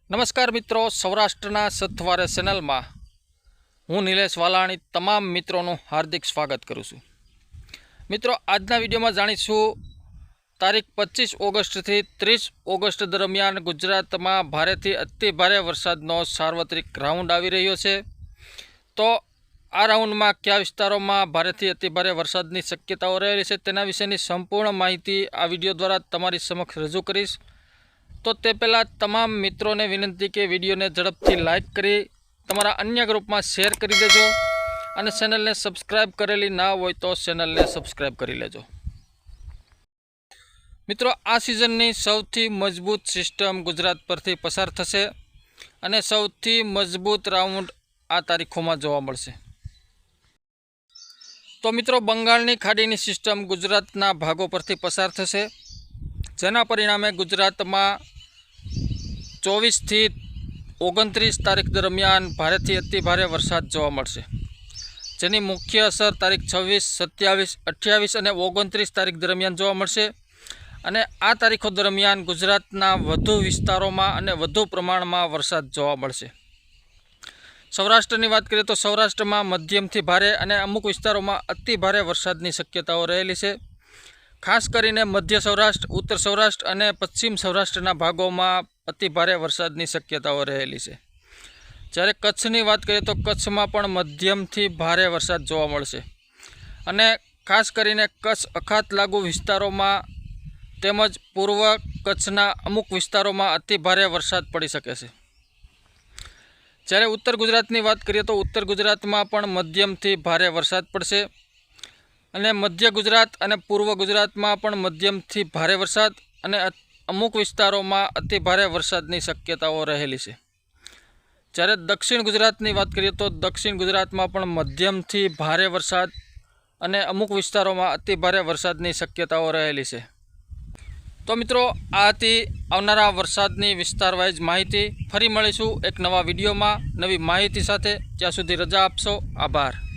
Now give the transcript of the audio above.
नमस्कार मित्रों, सौराष्ट्रना सत्वारे चेनल में हूँ निलेश वालाणी तमाम मित्रों हार्दिक स्वागत करूँ छूं। मित्रों, आजना विडियो में जाणीशुं तारीख 25 ऑगस्ट थी 30 ऑगस्ट दरमियान गुजरात में भारे थी अति भारे वरसादनो सार्वत्रिक राउंड आवी रह्यो छे। तो आ राउंड में क्या विस्तारों में भारे थी अति भारे वरसादनी शक्यताओ रहेली छे तेना विशेनी संपूर्ण माहिती आ विडियो द्वारा तमारी समक्ष रजू करीश। तो ते पहला तमाम मित्रों ने विनंती के विडियो ने झड़पथी लाइक करी तमारा अन्य ग्रुप में शेर करी देजो और चेनल ने सब्सक्राइब करेली ना होय तो चेनल ने सब्सक्राइब करी लेजो। मित्रों, आ सीजननी सौथी मजबूत सिस्टम गुजरात परथी पसार थशे अने सौथी मजबूत राउंड आ तारीखों में जोवा मळशे। तो मित्रों, बंगाळनी खाडीनी सिस्टम गुजरातना भागों परथी पसार थशे जेना परिणामे गुजरात में 24 थी 29 तारीख दरमियान भारेथी अति भारे वरसाद जोवा मळशे, जेनी मुख्य असर तारीख 26, 27, 28 और 29 तारीख दरमियान जोवा मळशे। अने आ तारीखों दरमियान गुजरातना वधु विस्तारों में अने वधु प्रमाण में वरसाद जोवा मळशे। सौराष्ट्रनी वात करीए तो सौराष्ट्र में मध्यमथी भारे अने अमुक विस्तारों में अति भारे वरसादनी शक्यताओ रहेली छे। खास करीने मध्य सौराष्ट्र, उत्तर सौराष्ट्र और पश्चिम सौराष्ट्रना भागों में अति भारे वरसादनी शक्यताओ रहेली छे। ज्यारे कच्छनी बात करीए तो कच्छ में पण मध्यमथी भारे वरसाद जोवा मळशे अने खास करीने कच्छ अखात लागू विस्तारों में तेमज पूर्व कच्छना अमुक विस्तारों में अति भारे वरसाद पड़ी शके छे। ज्यारे उत्तर गुजरातनी बात करीए तो उत्तर गुजरात में पण मध्यमथी भारे वरसाद पड़शे अने मध्य गुजरात अने पूर्व गुजरात में पण मध्यमथी भारे वरसाद अने अमुक विस्तारों में अति भारे वरसादनी शक्यताओ रहेली छे। ज्यारे दक्षिण गुजरातनी बात करीए तो दक्षिण गुजरात में पण मध्यमथी भारे वरसाद अने अमुक विस्तारों में अति भारे वरसादनी शक्यताओ रहेली छे। तो मित्रों, आ हती आवनारा वरसादनी विस्तार वाइज माहिती। फरी मळीशुं एक नवा विडियो में नवी माहिती साथे। त्यां सुधी रजा आपशो। आभार।